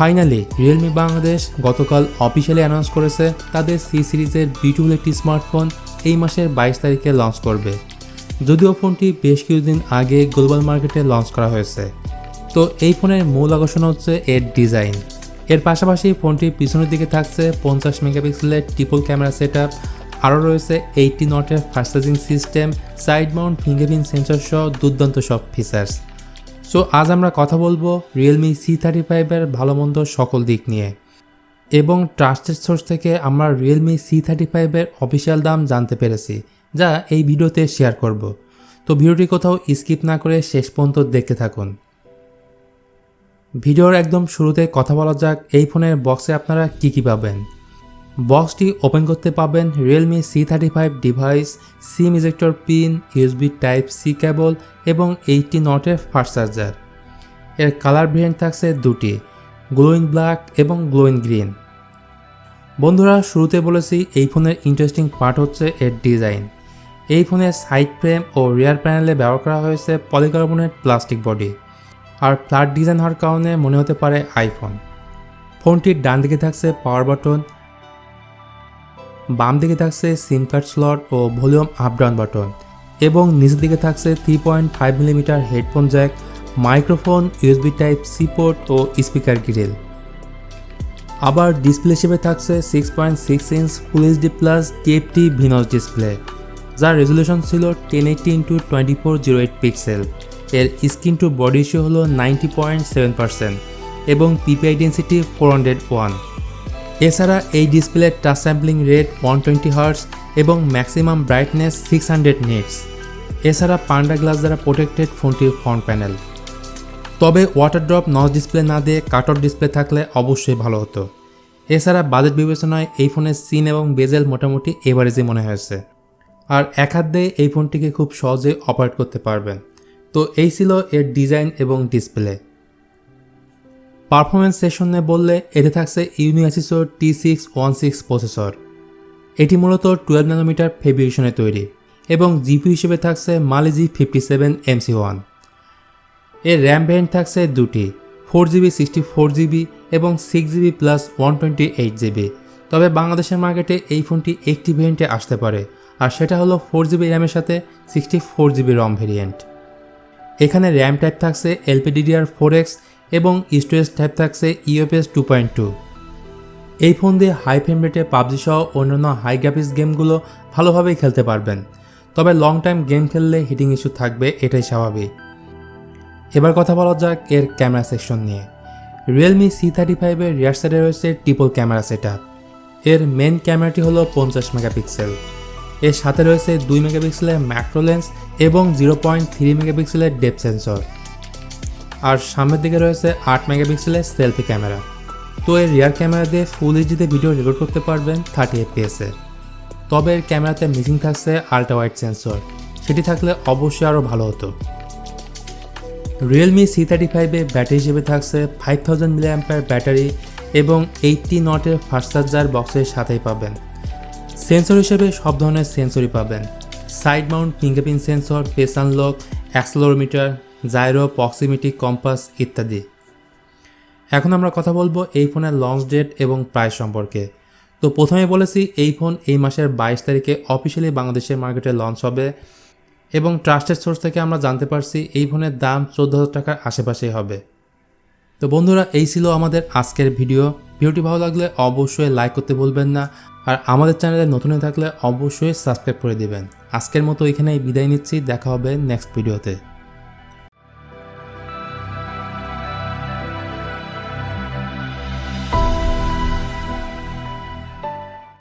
Finally Realme Bangladesh গতকাল officially announce করেছে তাদের সি সিরিজের বিউটিফুল একটি স্মার্টফোন এই মাসের 22 তারিখে লঞ্চ করবে। যদিও ফোনটি বেশ কিছুদিন আগে গ্লোবাল মার্কেটে লঞ্চ করা হয়েছে। তো এই ফোনের মূল আকর্ষণ হচ্ছে এর ডিজাইন। এর পাশাপাশি ফোনটির পিছনের দিকে থাকছে 50 মেগাপিক্সেলের ট্রিপল ক্যামেরা সেটআপ, আরও রয়েছে 80 নটের fast charging system, side mount fingerprint sensor সহ দুর্দান্ত সব ফিচার্স। সো আজ আমরা কথা বলবো Realme C35 এর ভালো মন্দ সকল দিক নিয়ে, এবং ট্রাস্টেড সোর্স থেকে আমরা Realme C35 এর অফিসিয়াল দাম জানতে পেরেছি, যা এই ভিডিওতে শেয়ার করব। তো ভিডিওটি কোথাও স্কিপ না করে শেষ পর্যন্ত দেখতে থাকুন। ভিডিওর একদম শুরুতে কথা বলা যাক এই ফোনের বক্সে আপনারা কি পাবেন। বক্সটি ওপেন করতে পাবেন Realme C35 ডিভাইস, সিম ইজেক্টর পিন, USB Type-C কেবল এবং 80 নটের ফাস্ট চার্জার। এর কালার ভেরিয়েন্ট থাকছে দুটি, গ্লোইং ব্ল্যাক এবং গ্লোইং গ্রিন। বন্ধুরা, শুরুতে বলেছি এই ফোনের ইন্টারেস্টিং পার্ট হচ্ছে এর ডিজাইন। এই ফোনের সাইড ফ্রেম ও রিয়ার প্যানেলে ব্যবহার করা হয়েছে পলিকার্বনেট প্লাস্টিক বডি, আর ফ্ল্যাট ডিজাইন হওয়ার কারণে মনে হতে পারে আইফোন। ফোনটির ডান দিকে থাকছে পাওয়ার বাটন, বাম দিকে থাকছে সিম কার্ড স্লট ও ভলিউম আপ ডাউন বাটন, এবং নিচের দিকে থাকছে 3.5 millimetre headphone jack, microphone, USB Type-C port ও স্পিকার গ্রিল। আবার ডিসপ্লে হিসেবে থাকছে 6.6 inch full HD plus TFT ভিনস ডিসপ্লে, যার রেজলিউশন ছিল 1080x2408 পিক্সেল। এর স্ক্রিন টু বডি রেশিও হলো 90.7% এবং PPI ডেন্সিটি 401। এছাড়া এই ডিসপ্লের টাচ স্যাম্পলিং রেট 120 হার্টজ এবং ম্যাক্সিমাম ব্রাইটনেস 600 নিটস। এছাড়া পান্ডা গ্লাস দ্বারা প্রোটেক্টেড ফোনটির ফ্রন্ট প্যানেল। তবে ওয়াটার ড্রপ নচ ডিসপ্লে না দিয়ে কাটঅফ ডিসপ্লে থাকলে অবশ্যই ভালো হতো। এছাড়া বাজেট বিবেচনায় এই ফোনের সিন এবং বেজেল মোটামুটি এভারেজই মনে হয়েছে, আর এক হাত দিয়ে এই ফোনটিকে খুব সহজে অপারেট করতে পারবেন। তো এই ছিল এর ডিজাইন এবং ডিসপ্লে। পারফরমেন্স সেকশনে বললে এতে থাকছে ইউনিভার্সিসো T616 প্রসেসর। এটি মূলত 12 ন্যানোমিটার ফেব্রিকেশনে তৈরি, এবং জিপি হিসেবে থাকছে Mali G57 MC1। এর র্যাম ভ্যারিয়েন্ট থাকছে দুটি, 4GB 64GB এবং 6GB প্লাস 128GB। তবে বাংলাদেশের মার্কেটে এই ফোনটি একটি ভ্যারিয়েন্টে আসতে পারে, আর সেটা হলো 4GB র্যামের সাথে 64GB রম ভ্যারিয়েন্ট। এখানে র্যাম টাইপ থাকছে LPDDR4X এবং স্টোরেজ টাইপ থাকছে UFS 2.2। এই ফোন দিয়ে হাই ফ্রেম রেটে পাবজি সহ অন্যান্য হাই গ্রাফিক্স গেমগুলো ভালোভাবেই খেলতে পারবেন। তবে লং টাইম গেম খেললে হিটিং ইস্যু থাকবে, এটাই স্বাভাবিক। এবার কথা বলা যাক এর ক্যামেরা সেকশন নিয়ে। Realme C35 এর রিয়ার সাইডে রয়েছে ট্রিপল ক্যামেরা সেটআপ। এর মেন ক্যামেরাটি হলো 50 মেগাপিক্সেল। এর সাথে রয়েছে 2 মেগাপিক্সেলের ম্যাক্রো লেন্স এবং 0.3 মেগাপিক্সেলের ডেপথ সেন্সর। আর সামনের দিকে রয়েছে 8 মেগাপিক্সেলের সেলফি ক্যামেরা। তো এর রিয়ার ক্যামেরা দিয়ে ফুল এইচডিতে ভিডিও রেকর্ড করতে পারবেন 30 FPS-এ। তবে এর ক্যামেরাতে মিসিং থাকছে আল্ট্রা ওয়াইড সেন্সর, সেটি থাকলে অবশ্যই আরও ভালো হতো। Realme C35-এ ব্যাটারি হিসেবে থাকছে 5000 mAh ব্যাটারি এবং 80 নটের ফাস্ট চার্জার বক্সের সাথেই পাবেন। সেন্সর হিসেবে সব ধরনের সেন্সরই পাবেন, side mount fingerprint sensor, face unlock, accelerometer, gyro, proximity, compass ইত্যাদি। এখন আমরা কথা বলবো এই ফোনের লঞ্চ ডেট এবং প্রাইস সম্পর্কে। তো প্রথমে বলেছি এই ফোন এই মাসের 22 তারিখে অফিসিয়ালি বাংলাদেশের মার্কেটে লঞ্চ হবে, এবং ট্রাস্টেড সোর্স থেকে আমরা জানতে পারছি এই ফোনের দাম 14,000 টাকার আশেপাশেই হবে। তো বন্ধুরা, এই ছিল আমাদের আজকের ভিডিওটি ভালো লাগলে অবশ্যই লাইক করতে ভুলবেন না, আর আমাদের চ্যানেলে নতুন হয়ে থাকলে অবশ্যই সাবস্ক্রাইব করে দিবেন। আজকের মতো এখানেই বিদায় নিচ্ছি, দেখা হবে নেক্সট ভিডিওতে।